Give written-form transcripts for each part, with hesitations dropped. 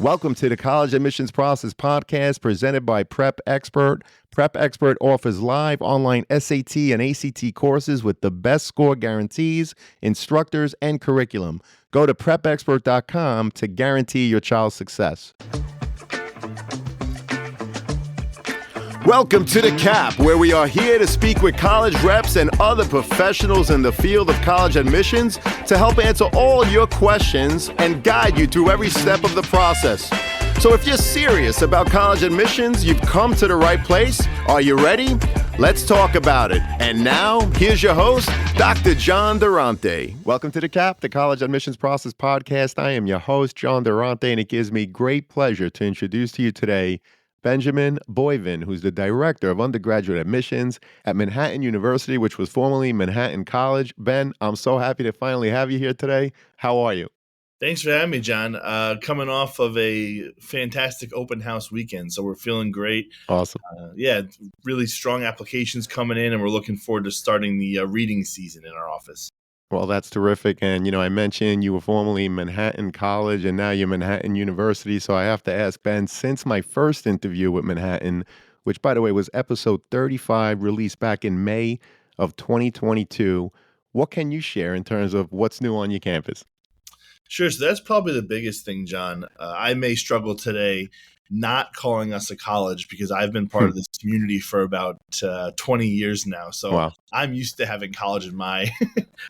Welcome to the College Admissions Process Podcast presented by Prep Expert. Prep Expert offers live online SAT and ACT courses with the best score guarantees, instructors, and curriculum. Go to prepexpert.com to guarantee your child's success. Welcome to The Cap, where we are here to speak with college reps and other professionals in the field of college admissions to help answer all your questions and guide you through every step of the process. So if you're serious about college admissions, you've come to the right place. Are you ready? Let's talk about it. And now, here's your host, Dr. John Durante. Welcome to The Cap, the College Admissions Process Podcast. I am your host, John Durante, and it gives me great pleasure to introduce to you today Benjamin Boivin, who's the director of Undergraduate Admissions at Manhattan University, which was formerly Manhattan College. Ben, I'm so happy to finally have you here today. How are you? Thanks for having me, John. Coming off of a fantastic open house weekend, so we're feeling great. Awesome. Really strong applications coming in, and we're looking forward to starting the reading season in our office. Well, that's terrific. And, I mentioned you were formerly Manhattan College and now you're Manhattan University. So I have to ask, Ben, since my first interview with Manhattan, which, by the way, was episode 35, released back in May of 2022, what can you share in terms of what's new on your campus? Sure. So that's probably the biggest thing, John. I may struggle today not calling us a college because I've been part of this community for about 20 years now. So Wow. I'm used to having college in my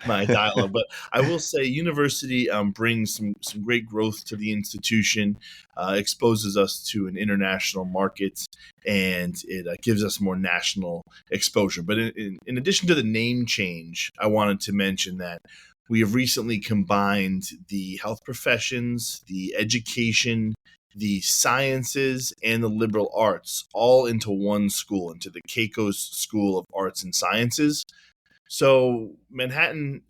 my dialogue. But I will say university brings some great growth to the institution, exposes us to an international market, and it gives us more national exposure. But in addition to the name change, I wanted to mention that we have recently combined the health professions, the education, the sciences, and the liberal arts all into one school, into the Keiko's School of Arts and Sciences. So Manhattan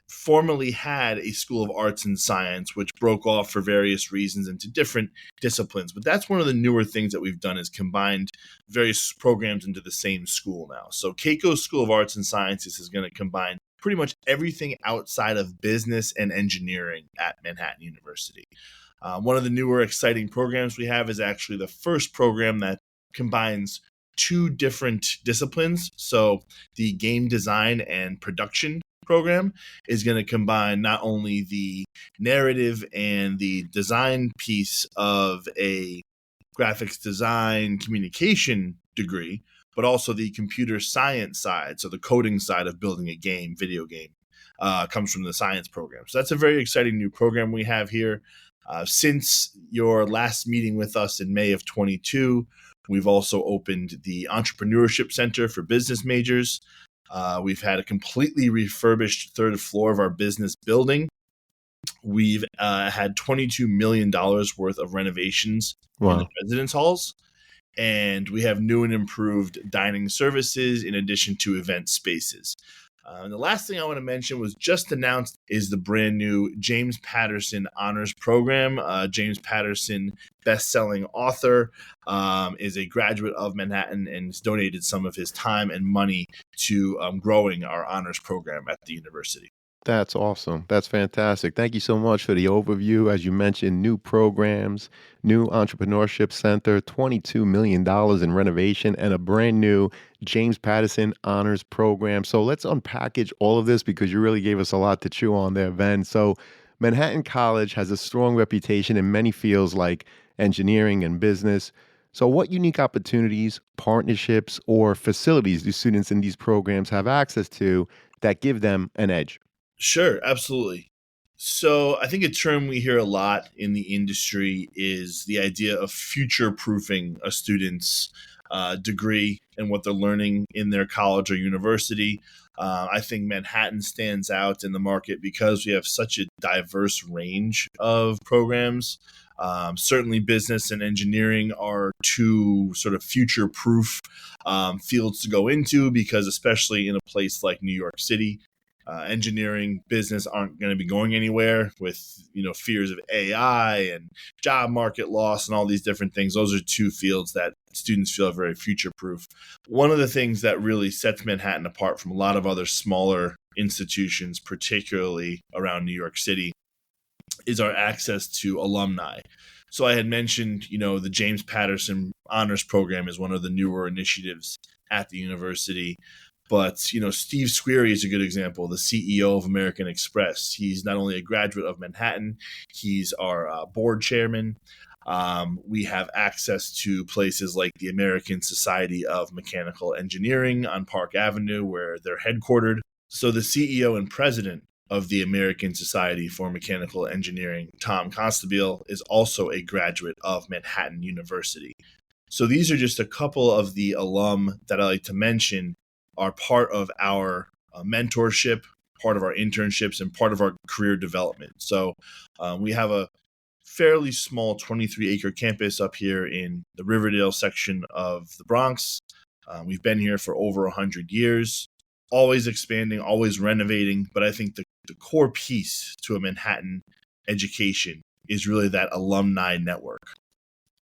formerly had a School of Arts and Science, which broke off for various reasons into different disciplines. But that's one of the newer things that we've done is combined various programs into the same school now. So Keiko's School of Arts and Sciences is going to combine pretty much everything outside of business and engineering at Manhattan University. One of the newer exciting programs we have is actually the first program that combines two different disciplines. So the game design and production program is going to combine not only the narrative and the design piece of a graphics design communication degree, but also the computer science side, so the coding side of building a game, video game, comes from the science program. So that's a very exciting new program we have here. Since your last meeting with us in May of 22, we've also opened the Entrepreneurship Center for business majors. We've had a completely refurbished third floor of our business building. We've had $22 million worth of renovations in the residence halls. And we have new and improved dining services in addition to event spaces. And the last thing I want to mention was just announced is the brand new James Patterson Honors Program. James Patterson, best-selling author, is a graduate of Manhattan and has donated some of his time and money to growing our honors program at the university. That's awesome. That's fantastic. Thank you so much for the overview. As you mentioned, new programs, new entrepreneurship center, $22 million in renovation, and a brand new James Patterson Honors Program. So let's unpackage all of this because you really gave us a lot to chew on there, Ben. So Manhattan College has a strong reputation in many fields like engineering and business. So what unique opportunities, partnerships, or facilities do students in these programs have access to that give them an edge? Sure, absolutely. So I think a term we hear a lot in the industry is the idea of future-proofing a student's degree and what they're learning in their college or university. I think Manhattan stands out in the market because we have such a diverse range of programs. Certainly business and engineering are two sort of future-proof fields to go into because especially in a place like New York City, engineering, business aren't going to be going anywhere with, fears of AI and job market loss and all these different things. Those are two fields that students feel are very future-proof. One of the things that really sets Manhattan apart from a lot of other smaller institutions, particularly around New York City, is our access to alumni. So I had mentioned, the James Patterson Honors Program is one of the newer initiatives at the university. But, Steve Squeri is a good example, the CEO of American Express. He's not only a graduate of Manhattan, he's our board chairman. We have access to places like the American Society of Mechanical Engineering on Park Avenue, where they're headquartered. So the CEO and president of the American Society for Mechanical Engineering, Tom Constabile, is also a graduate of Manhattan University. So these are just a couple of the alum that I like to mention are part of our mentorship, part of our internships, and part of our career development. So we have a fairly small 23-acre campus up here in the Riverdale section of the Bronx. We've been here for over 100 years, always expanding, always renovating. But I think the core piece to a Manhattan education is really that alumni network.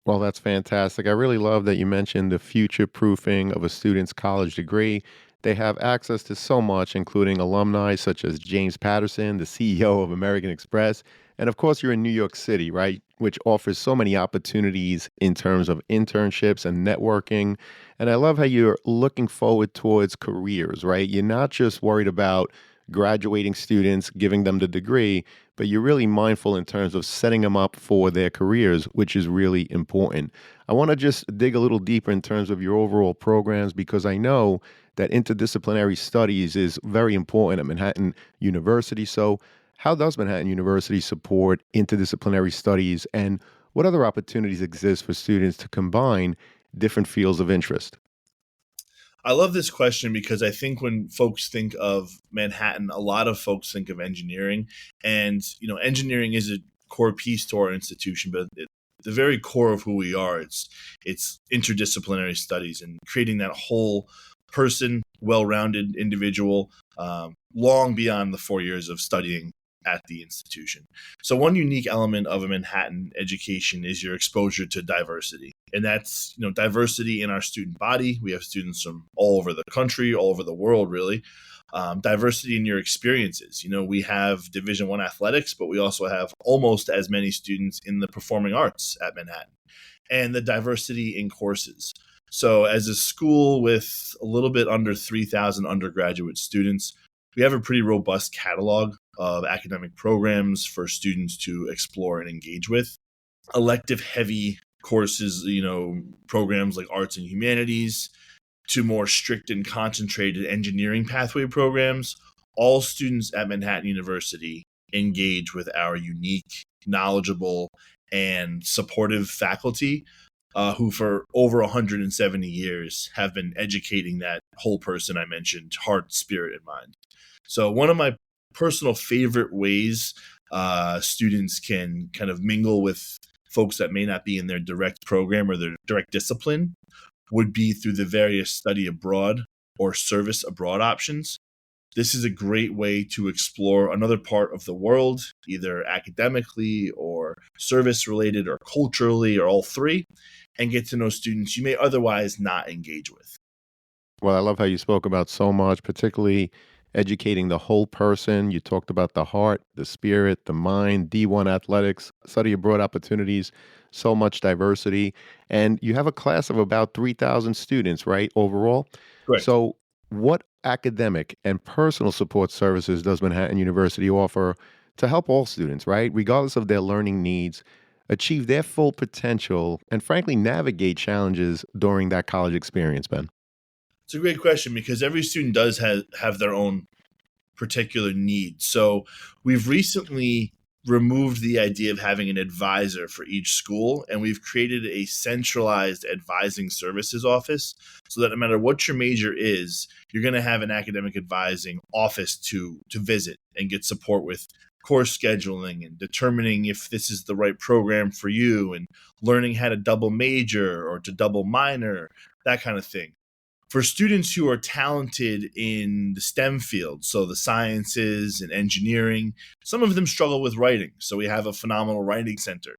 Well, that's fantastic. I really love that you mentioned the future proofing of a student's college degree. They have access to so much, including alumni such as James Patterson, the CEO of American Express. And of course, you're in New York City, right? Which offers so many opportunities in terms of internships and networking. And I love how you're looking forward towards careers, right? You're not just worried about graduating students, giving them the degree, but you're really mindful in terms of setting them up for their careers, which is really important. I want to just dig a little deeper in terms of your overall programs because I know that interdisciplinary studies is very important at Manhattan University. So, how does Manhattan University support interdisciplinary studies, and what other opportunities exist for students to combine different fields of interest? I love this question because I think when folks think of Manhattan, a lot of folks think of engineering. And, engineering is a core piece to our institution, but the very core of who we are, it's interdisciplinary studies and creating that whole person, well-rounded individual, long beyond the 4 years of studying at the institution. So one unique element of a Manhattan education is your exposure to diversity. And that's, diversity in our student body. We have students from all over the country, all over the world, really. Diversity in your experiences. We have Division I athletics, but we also have almost as many students in the performing arts at Manhattan. And the diversity in courses. So as a school with a little bit under 3,000 undergraduate students, we have a pretty robust catalog of academic programs for students to explore and engage with. Elective heavy courses, programs like arts and humanities, to more strict and concentrated engineering pathway programs. All students at Manhattan University engage with our unique, knowledgeable, and supportive faculty who for over 170 years have been educating that whole person I mentioned, heart, spirit, and mind. So one of my personal favorite ways students can kind of mingle with folks that may not be in their direct program or their direct discipline would be through the various study abroad or service abroad options. This is a great way to explore another part of the world, either academically or service related or culturally or all three, and get to know students you may otherwise not engage with. Well, I love how you spoke about so much, particularly educating the whole person. You talked about the heart, the spirit, the mind, D1 athletics, study abroad opportunities, so much diversity. And you have a class of about 3,000 students, right, overall? Correct. So, what academic and personal support services does Manhattan University offer to help all students, right, regardless of their learning needs, achieve their full potential and, frankly, navigate challenges during that college experience, Ben? It's a great question because every student does have their own particular needs. So we've recently removed the idea of having an advisor for each school, and we've created a centralized advising services office so that no matter what your major is, you're going to have an academic advising office to visit and get support with course scheduling and determining if this is the right program for you and learning how to double major or to double minor, that kind of thing. For students who are talented in the STEM field, so the sciences and engineering, some of them struggle with writing. So we have a phenomenal writing center.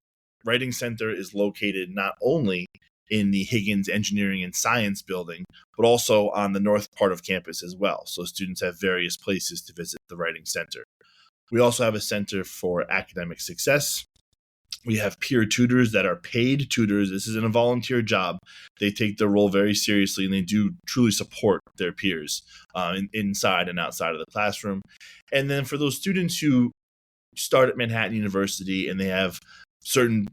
Writing center is located not only in the Higgins Engineering and Science building, but also on the north part of campus as well. So students have various places to visit the writing center. We also have a center for academic success. We have peer tutors that are paid tutors. This isn't a volunteer job. They take their role very seriously, and they do truly support their peers inside and outside of the classroom. And then for those students who start at Manhattan University and they have certain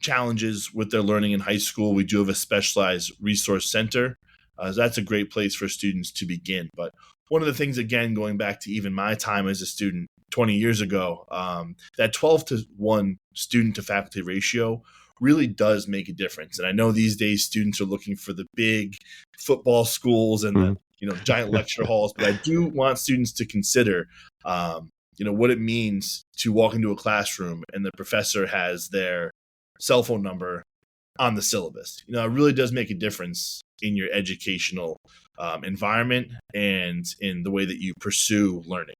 challenges with their learning in high school, we do have a specialized resource center. So that's a great place for students to begin. But one of the things, again, going back to even my time as a student 20 years ago, that 12-1 student to faculty ratio really does make a difference. And I know these days students are looking for the big football schools and the giant lecture halls, but I do want students to consider what it means to walk into a classroom and the professor has their cell phone number on the syllabus. It really does make a difference in your educational environment and in the way that you pursue learning.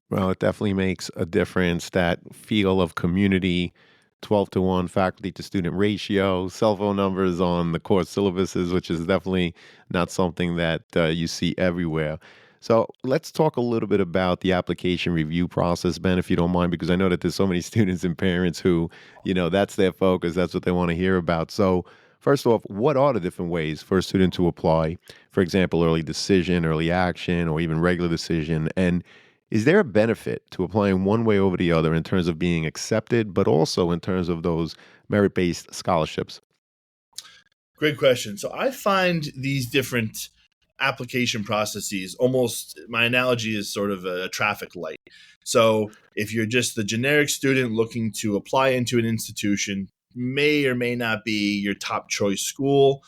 Well, it definitely makes a difference. That feel of community, 12-1 faculty to student ratio, cell phone numbers on the course syllabuses, which is definitely not something that you see everywhere. So let's talk a little bit about the application review process, Ben, if you don't mind, because I know that there's so many students and parents who, that's their focus. That's what they want to hear about. So first off, what are the different ways for a student to apply? For example, early decision, early action, or even regular decision. And is there a benefit to applying one way over the other in terms of being accepted, but also in terms of those merit-based scholarships? Great question. So I find these different application processes, almost my analogy is sort of a traffic light. So if you're just the generic student looking to apply into an institution, may or may not be your top choice school.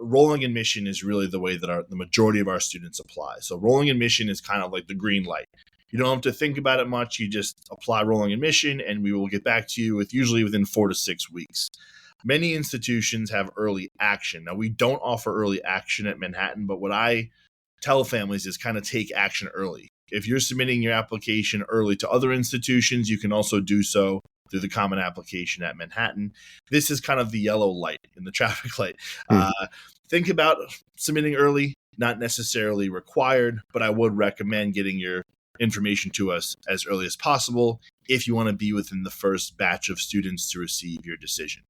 Rolling admission is really the way that the majority of our students apply. So rolling admission is kind of like the green light. You don't have to think about it much. You just apply rolling admission, and we will get back to you usually within 4 to 6 weeks. Many institutions have early action. Now, we don't offer early action at Manhattan, but what I tell families is kind of take action early. If you're submitting your application early to other institutions, you can also do so through the common application at Manhattan. This is kind of the yellow light in the traffic light. Think about submitting early, not necessarily required, but I would recommend getting your information to us as early as possible if you want to be within the first batch of students to receive your decision.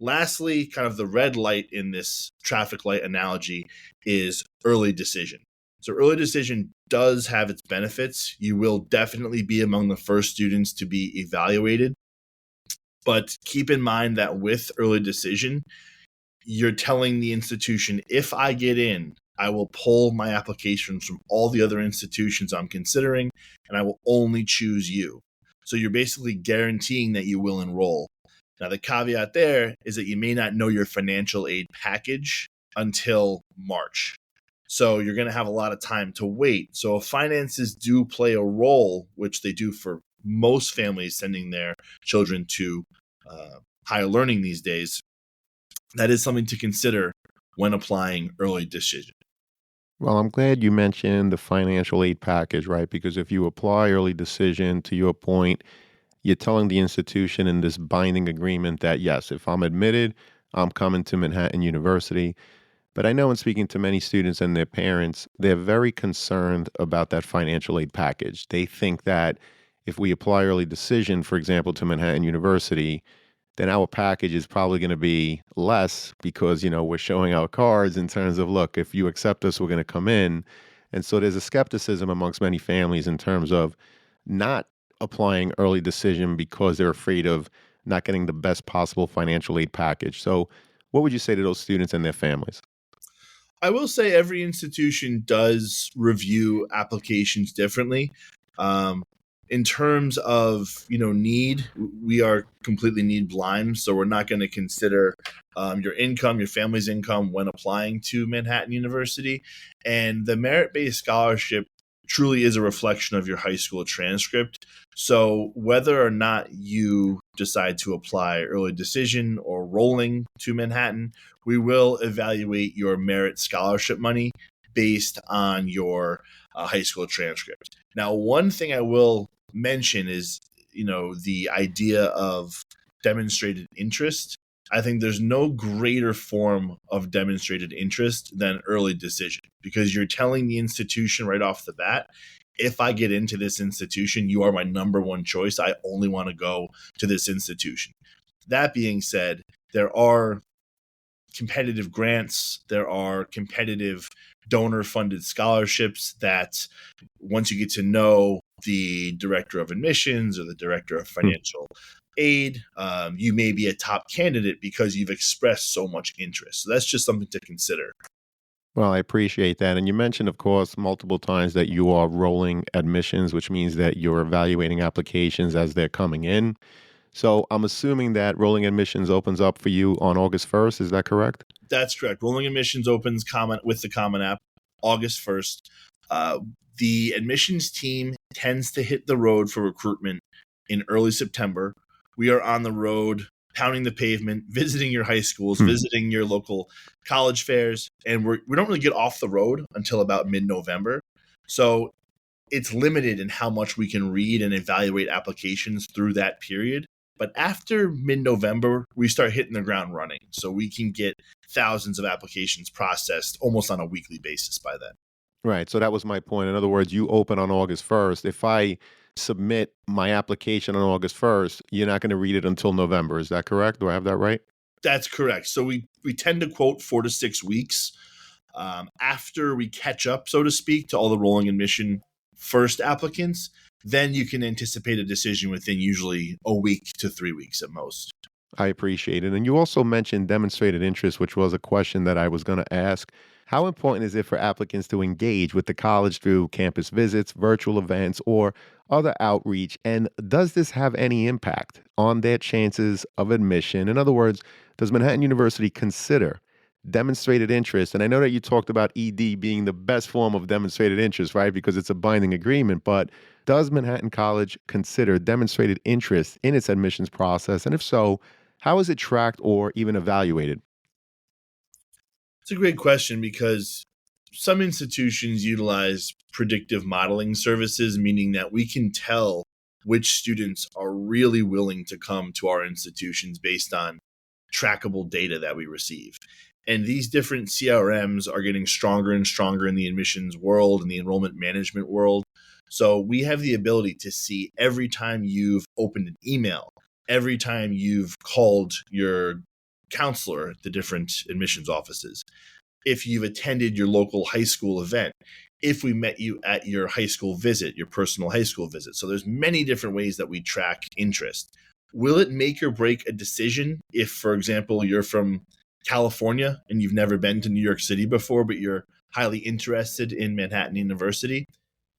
Lastly, kind of the red light in this traffic light analogy is early decision. So early decision does have its benefits. You will definitely be among the first students to be evaluated. But keep in mind that with early decision, you're telling the institution, if I get in, I will pull my applications from all the other institutions I'm considering, and I will only choose you. So you're basically guaranteeing that you will enroll. Now, the caveat there is that you may not know your financial aid package until March. So you're going to have a lot of time to wait. So if finances do play a role, which they do for most families sending their children to higher learning these days, that is something to consider when applying early decision. Well, I'm glad you mentioned the financial aid package, right? Because if you apply early decision, to your point, you're telling the institution in this binding agreement that, yes, if I'm admitted, I'm coming to Manhattan University. But I know in speaking to many students and their parents, they're very concerned about that financial aid package. They think that if we apply early decision, for example, to Manhattan University, then our package is probably going to be less because, we're showing our cards in terms of, look, if you accept us, we're going to come in. And so there's a skepticism amongst many families in terms of not applying early decision because they're afraid of not getting the best possible financial aid package. So what would you say to those students and their families? I will say every institution does review applications differently. Um, in terms of need, we are completely need blind, so we're not going to consider your income, your family's income when applying to Manhattan University. And the merit-based scholarship truly is a reflection of your high school transcript. So whether or not you decide to apply early decision or rolling to Manhattan, we will evaluate your merit scholarship money based on your high school transcript. Now, one thing I will mention is, the idea of demonstrated interest. I think there's no greater form of demonstrated interest than early decision because you're telling the institution right off the bat, if I get into this institution, you are my number one choice. I only want to go to this institution. That being said, there are competitive grants, there are competitive donor funded scholarships that once you get to know the director of admissions or the director of financial aid, you may be a top candidate because you've expressed so much interest. So that's just something to consider. Well, I appreciate that. And you mentioned, of course, multiple times that you are rolling admissions, which means that you're evaluating applications as they're coming in. So I'm assuming that rolling admissions opens up for you on August 1st. Is that correct? That's correct. Rolling admissions opens with the Common App August 1st. The admissions team tends to hit the road for recruitment in early September. We are on the road, pounding the pavement, visiting your high schools, visiting your local college fairs, and we don't really get off the road until about mid-November. So it's limited in how much we can read and evaluate applications through that period. But after mid-November, we start hitting the ground running. So we can get thousands of applications processed almost on a weekly basis by then. Right. So that was my point. In other words, you open on August 1st. If I submit my application on August 1st, you're not going to read it until November. Is that correct? Do I have that right? That's correct. So we tend to quote 4 to 6 weeks after we catch up, so to speak, to all the rolling admission first applicants. Then you can anticipate a decision within usually a week to 3 weeks at most. I appreciate it. And you also mentioned demonstrated interest, which was a question that I was going to ask. How important is it for applicants to engage with the college through campus visits, virtual events, or other outreach? And does this have any impact on their chances of admission? In other words, does Manhattan University consider demonstrated interest? And I know that you talked about ED being the best form of demonstrated interest, right? Because it's a binding agreement. But does Manhattan College consider demonstrated interest in its admissions process? And if so, how is it tracked or even evaluated? It's a great question because some institutions utilize predictive modeling services, meaning that we can tell which students are really willing to come to our institutions based on trackable data that we receive. And these different CRMs are getting stronger and stronger in the admissions world and the enrollment management world. So we have the ability to see every time you've opened an email, every time you've called your counselor at the different admissions offices, if you've attended your local high school event, if we met you at your high school visit, your personal high school visit. So there's many different ways that we track interest. Will it make or break a decision if, for example, you're from California and you've never been to New York City before, but you're highly interested in Manhattan University?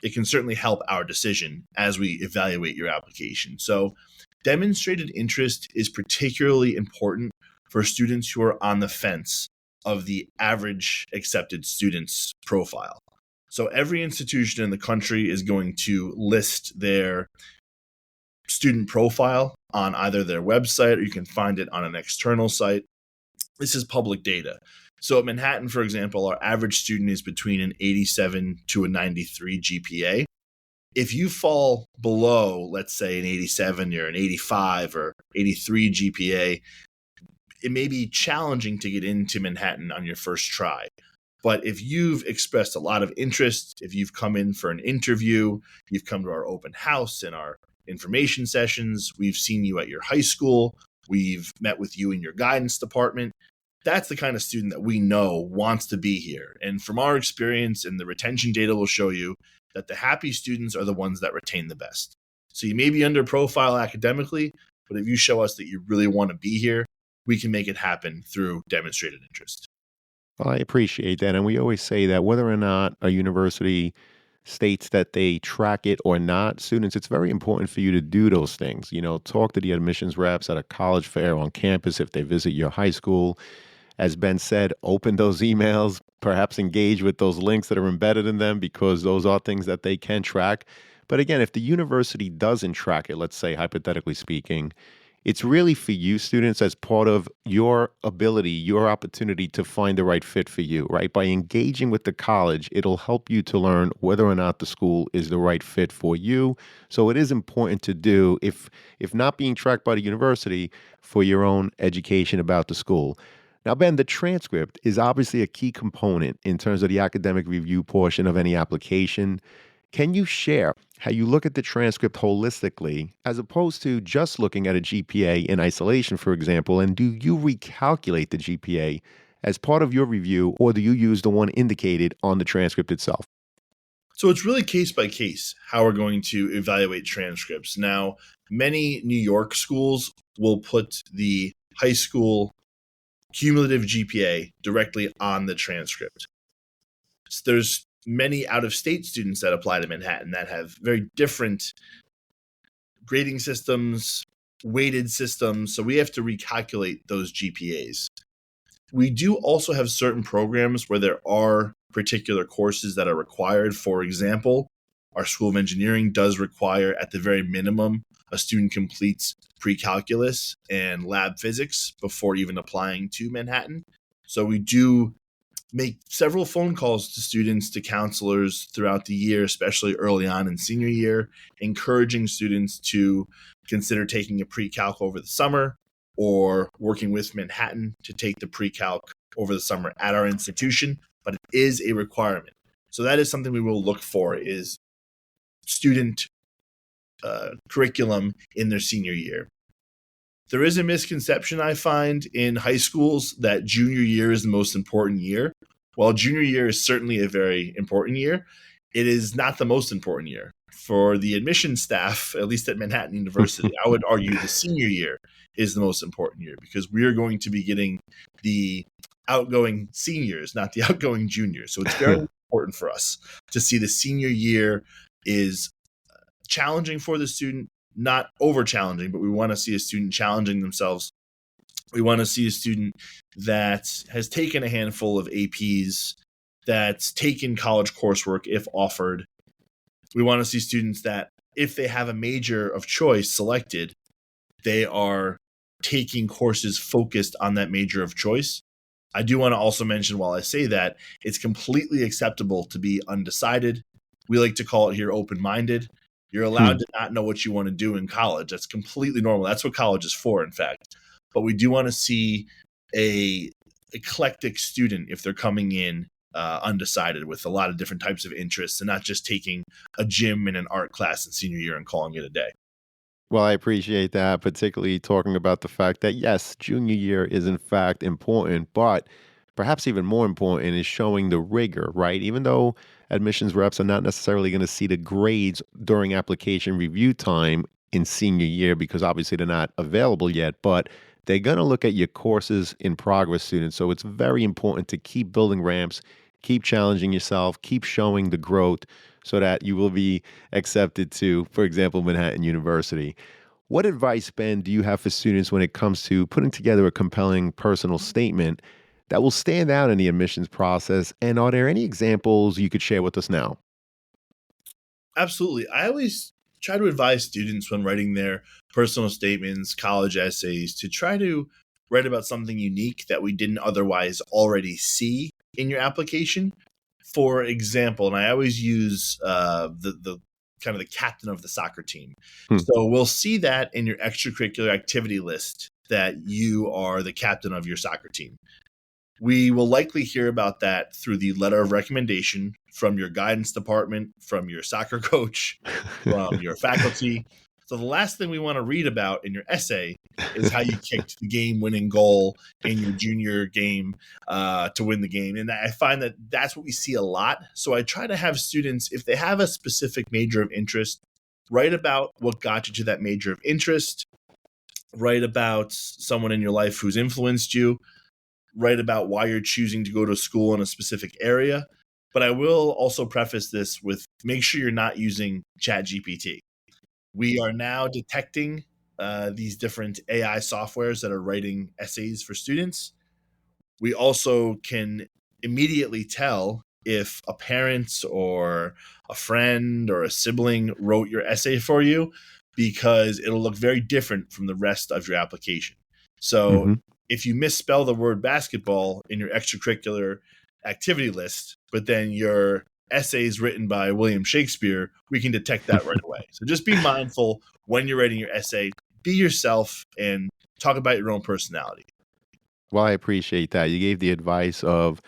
It can certainly help our decision as we evaluate your application. So demonstrated interest is particularly important for students who are on the fence of the average accepted student's profile. So every institution in the country is going to list their student profile on either their website or you can find it on an external site. This is public data. So at Manhattan, for example, our average student is between an 87 to a 93 GPA. If you fall below, let's say, an 87 or an 85 or 83 GPA, it may be challenging to get into Manhattan on your first try. But if you've expressed a lot of interest, if you've come in for an interview, you've come to our open house and our information sessions, we've seen you at your high school, we've met with you in your guidance department, that's the kind of student that we know wants to be here. And from our experience, and the retention data will show you that the happy students are the ones that retain the best. So you may be under profile academically, but if you show us that you really want to be here, we can make it happen through demonstrated interest. Well, I appreciate that. And we always say that whether or not a university states that they track it or not, students, it's very important for you to do those things. Talk to the admissions reps at a college fair on campus if they visit your high school. As Ben said, open those emails, perhaps engage with those links that are embedded in them because those are things that they can track. But again, if the university doesn't track it, let's say hypothetically speaking, it's really for you students as part of your ability, your opportunity to find the right fit for you, right? By engaging with the college, it'll help you to learn whether or not the school is the right fit for you. So it is important to do, if not being tracked by the university, for your own education about the school. Now, Ben, the transcript is obviously a key component in terms of the academic review portion of any application. Can you share how you look at the transcript holistically as opposed to just looking at a GPA in isolation, for example? And do you recalculate the GPA as part of your review, or do you use the one indicated on the transcript itself? So it's really case by case how we're going to evaluate transcripts. Now, many New York schools will put the high school cumulative GPA directly on the transcript. So there's many out of state students that apply to Manhattan that have very different grading systems, weighted systems. So we have to recalculate those GPAs. We do also have certain programs where there are particular courses that are required. For example, our School of Engineering does require, at the very minimum, a student completes pre-calculus and lab physics before even applying to Manhattan. So we do make several phone calls to students, to counselors throughout the year, especially early on in senior year, encouraging students to consider taking a pre-calc over the summer or working with Manhattan to take the pre-calc over the summer at our institution, but it is a requirement. So that is something we will look for, is student curriculum in their senior year. There is a misconception I find in high schools that junior year is the most important year. While junior year is certainly a very important year, it is not the most important year. For the admission staff, at least at Manhattan University, I would argue the senior year is the most important year, because we are going to be getting the outgoing seniors, not the outgoing juniors. So it's very important for us to see the senior year is challenging for the student, not over challenging, but we want to see a student challenging themselves. We want to see a student that has taken a handful of APs, that's taken college coursework if offered. We want to see students that, if they have a major of choice selected, they are taking courses focused on that major of choice. I do want to also mention, while I say that, it's completely acceptable to be undecided. We like to call it here open-minded. You're allowed to not know what you want to do in college. That's completely normal. That's what college is for, in fact. But we do want to see a eclectic student if they're coming in undecided with a lot of different types of interests, and not just taking a gym and an art class in senior year and calling it a day. Well, I appreciate that, particularly talking about the fact that, yes, junior year is in fact important, but perhaps even more important is showing the rigor, right? Even though admissions reps are not necessarily going to see the grades during application review time in senior year, because obviously they're not available yet, but they're going to look at your courses in progress students. So it's very important to keep building ramps, keep challenging yourself, keep showing the growth so that you will be accepted to, for example, Manhattan University. What advice, Ben, do you have for students when it comes to putting together a compelling personal statement that will stand out in the admissions process? And are there any examples you could share with us now? Absolutely. I always try to advise students when writing their personal statements, college essays, to try to write about something unique that we didn't otherwise already see in your application. For example, and I always use the kind of the captain of the soccer team. Hmm. So we'll see that in your extracurricular activity list that you are the captain of your soccer team. We will likely hear about that through the letter of recommendation from your guidance department, from your soccer coach, from your faculty. So the last thing we want to read about in your essay is how you kicked the game-winning goal in your junior game to win the game. And I find that that's what we see a lot. So I try to have students, if they have a specific major of interest, write about what got you to that major of interest, write about someone in your life who's influenced you, write about why you're choosing to go to school in a specific area. But I will also preface this with, make sure you're not using ChatGPT. We are now detecting these different AI softwares that are writing essays for students. We also can immediately tell if a parent or a friend or a sibling wrote your essay for you, because it'll look very different from the rest of your application. So Hmm. if you misspell the word basketball in your extracurricular activity list, but then your essay is written by William Shakespeare, we can detect that right away. So just be mindful when you're writing your essay, be yourself and talk about your own personality. Well, I appreciate that. You gave the advice of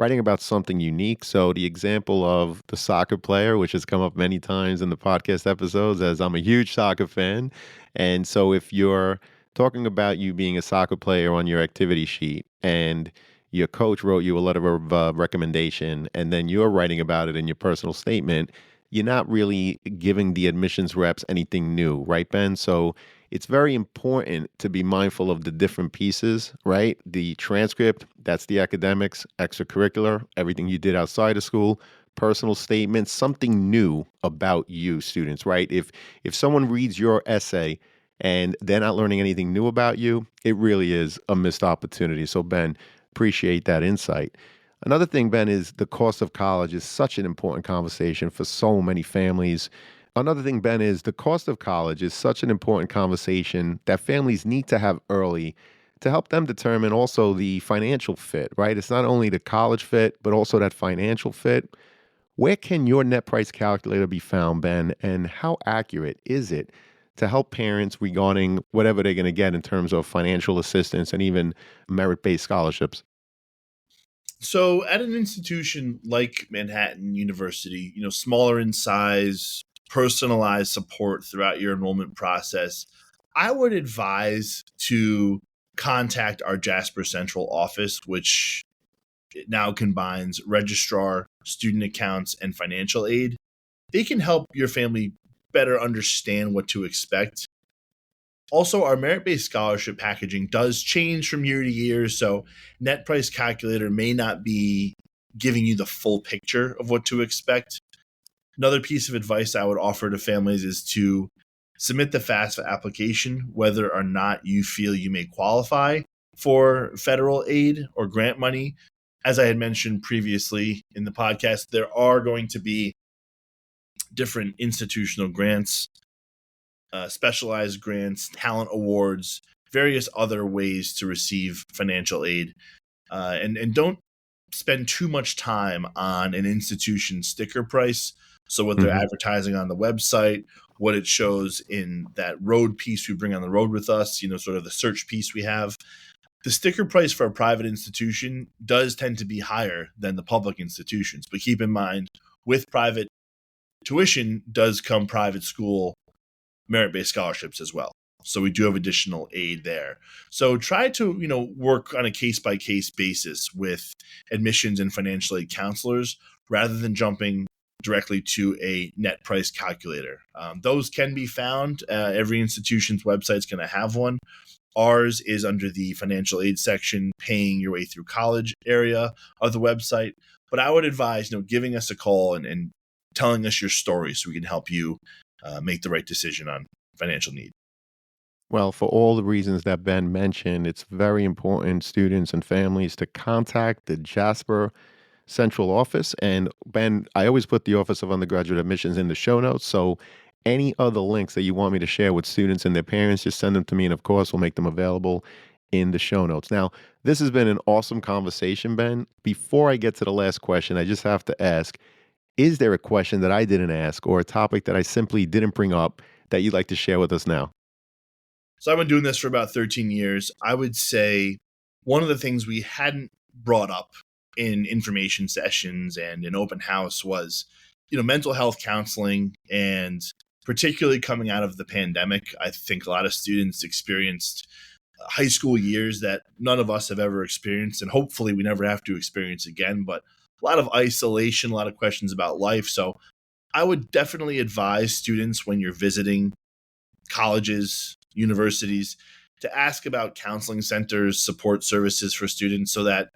writing about something unique. So the example of the soccer player, which has come up many times in the podcast episodes, as I'm a huge soccer fan. And so if you're talking about you being a soccer player on your activity sheet and your coach wrote you a letter of recommendation, and then you're writing about it in your personal statement, you're not really giving the admissions reps anything new, right, Ben? So it's very important to be mindful of the different pieces, right? The transcript, that's the academics, extracurricular, everything you did outside of school, personal statements, something new about you, students, right? If someone reads your essay and they're not learning anything new about you, it really is a missed opportunity. So Ben, appreciate that insight. Another thing, Ben, is the cost of college is such an important conversation for so many families. Another thing, Ben, is the cost of college is such an important conversation that families need to have early to help them determine also the financial fit, right? It's not only the college fit, but also that financial fit. Where can your net price calculator be found, Ben, and how accurate is it to help parents regarding whatever they're going to get in terms of financial assistance and even merit based scholarships? So at an institution like Manhattan University, smaller in size, personalized support throughout your enrollment process, I would advise to contact our Jasper Central office, which now combines registrar, student accounts, and financial aid. They can help your family better understand what to expect. Also, our merit based scholarship packaging does change from year to year. So, net price calculator may not be giving you the full picture of what to expect. Another piece of advice I would offer to families is to submit the FAFSA application, whether or not you feel you may qualify for federal aid or grant money. As I had mentioned previously in the podcast, there are going to be different institutional grants, specialized grants, talent awards, various other ways to receive financial aid. And don't spend too much time on an institution sticker price. So what they're Hmm. advertising on the website, what it shows in that road piece we bring on the road with us, sort of the search piece we have. The sticker price for a private institution does tend to be higher than the public institutions. But keep in mind, with private tuition does come private school merit-based scholarships as well. So we do have additional aid there. So try to, work on a case-by-case basis with admissions and financial aid counselors rather than jumping directly to a net price calculator. Those can be found. Every institution's website is going to have one. Ours is under the financial aid section, paying your way through college area of the website. But I would advise, giving us a call and telling us your story so we can help you make the right decision on financial need. Well, for all the reasons that Ben mentioned, it's very important, students and families, to contact the Jasper Central Office. And Ben, I always put the Office of Undergraduate Admissions in the show notes. So any other links that you want me to share with students and their parents, just send them to me. And of course, we'll make them available in the show notes. Now, this has been an awesome conversation, Ben. Before I get to the last question, I just have to ask, is there a question that I didn't ask or a topic that I simply didn't bring up that you'd like to share with us now? So I've been doing this for about 13 years. I would say one of the things we hadn't brought up in information sessions and in open house was, mental health counseling, and particularly coming out of the pandemic, I think a lot of students experienced high school years that none of us have ever experienced, and hopefully we never have to experience again, but a lot of isolation, a lot of questions about life. So I would definitely advise students when you're visiting colleges, universities, to ask about counseling centers, support services for students, so that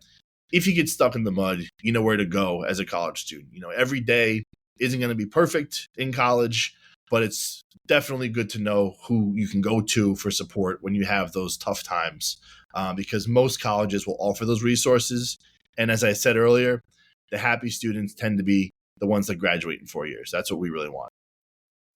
if you get stuck in the mud, you know where to go as a college student. Every day isn't going to be perfect in college, but it's definitely good to know who you can go to for support when you have those tough times, because most colleges will offer those resources. And as I said earlier, the happy students tend to be the ones that graduate in 4 years. That's what we really want.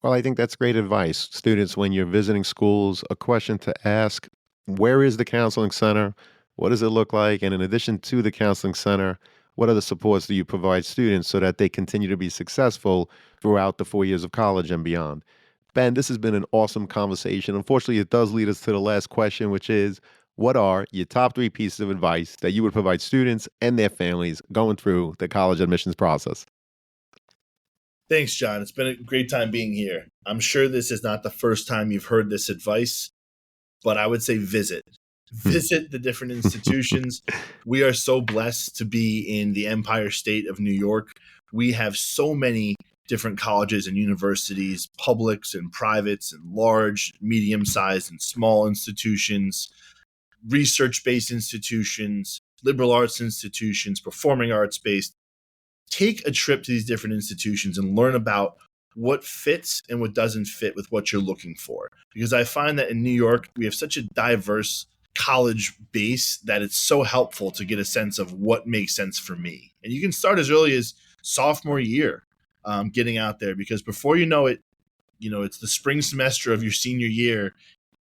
Well, I think that's great advice. Students, when you're visiting schools, a question to ask: where is the counseling center? What does it look like? And in addition to the counseling center, what other supports do you provide students so that they continue to be successful throughout the 4 years of college and beyond? Ben, this has been an awesome conversation. Unfortunately, it does lead us to the last question, which is: what are your top 3 pieces of advice that you would provide students and their families going through the college admissions process? Thanks, John. It's been a great time being here. I'm sure this is not the first time you've heard this advice, but I would say visit. Visit the different institutions. We are so blessed to be in the Empire State of New York. We have so many different colleges and universities, publics and privates, and large, medium-sized, and small institutions, research-based institutions, liberal arts institutions, performing arts-based. Take a trip to these different institutions and learn about what fits and what doesn't fit with what you're looking for. Because I find that in New York, we have such a diverse college base that it's so helpful to get a sense of what makes sense for me. And you can start as early as sophomore year, getting out there, because before you know it, it's the spring semester of your senior year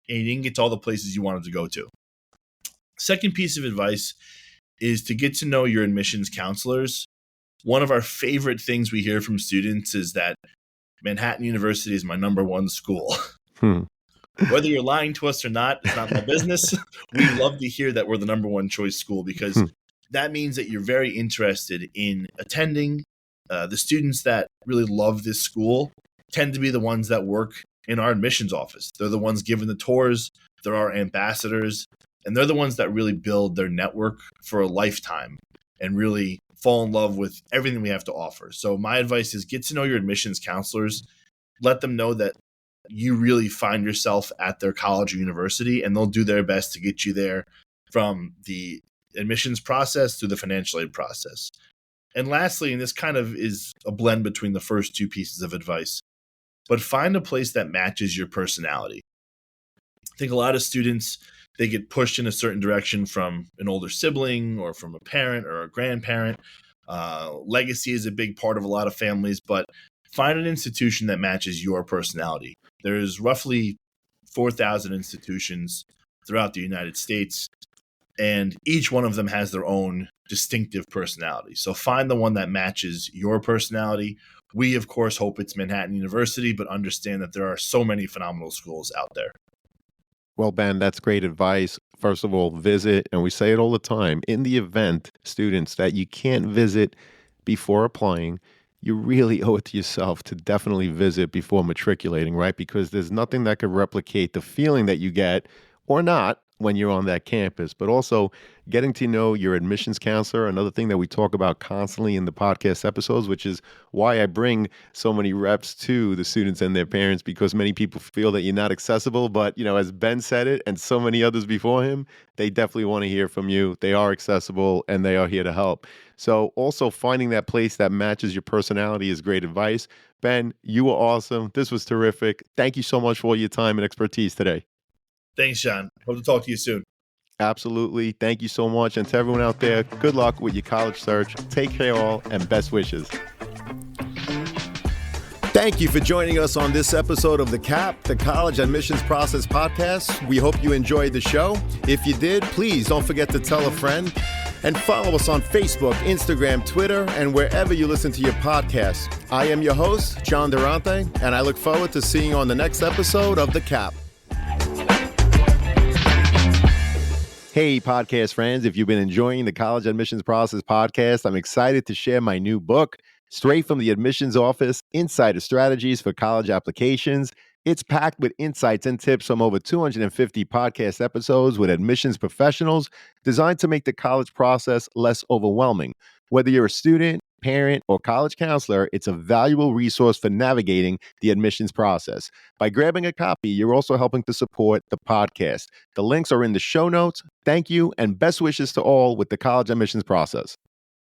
and you didn't get to all the places you wanted to go to. Second piece of advice is to get to know your admissions counselors. One of our favorite things we hear from students is that Manhattan University is my number one school. Whether you're lying to us or not, it's not my business. We love to hear that we're the number one choice school, because that means that you're very interested in attending. The students that really love this school tend to be the ones that work in our admissions office. They're the ones giving the tours. They're our ambassadors. And they're the ones that really build their network for a lifetime and really fall in love with everything we have to offer. So my advice is get to know your admissions counselors. Let them know that you really find yourself at their college or university, and they'll do their best to get you there from the admissions process to the financial aid process. And lastly, and this kind of is a blend between the first 2 pieces of advice, but find a place that matches your personality. I think a lot of students, they get pushed in a certain direction from an older sibling or from a parent or a grandparent. Legacy is a big part of a lot of families, but find an institution that matches your personality. There's roughly 4,000 institutions throughout the United States, and each one of them has their own distinctive personality. So find the one that matches your personality. We, of course, hope it's Manhattan University, but understand that there are so many phenomenal schools out there. Well, Ben, that's great advice. First of all, visit, and we say it all the time, in the event, students, that you can't visit before applying, you really owe it to yourself to definitely visit before matriculating, right? Because there's nothing that could replicate the feeling that you get, or not, when you're on that campus. But also getting to know your admissions counselor, another thing that we talk about constantly in the podcast episodes, which is why I bring so many reps to the students and their parents, because many people feel that you're not accessible. But, as Ben said it, and so many others before him, they definitely want to hear from you. They are accessible and they are here to help. So also finding that place that matches your personality is great advice. Ben, you were awesome. This was terrific. Thank you so much for all your time and expertise today. Thanks, John. Hope to talk to you soon. Absolutely. Thank you so much. And to everyone out there, good luck with your college search. Take care all, and best wishes. Thank you for joining us on this episode of the CAP, the College Admissions Process Podcast. We hope you enjoyed the show. If you did, please don't forget to tell a friend and follow us on Facebook, Instagram, Twitter, and wherever you listen to your podcasts. I am your host, John Durante, and I look forward to seeing you on the next episode of the CAP. Hey, podcast friends, if you've been enjoying the College Admissions Process Podcast, I'm excited to share my new book, Straight from the Admissions Office, Insider Strategies for College Applications. It's packed with insights and tips from over 250 podcast episodes with admissions professionals, designed to make the college process less overwhelming. Whether you're a student, parent, or college counselor, it's a valuable resource for navigating the admissions process. By grabbing a copy, you're also helping to support the podcast. The links are in the show notes. Thank you, and best wishes to all with the college admissions process.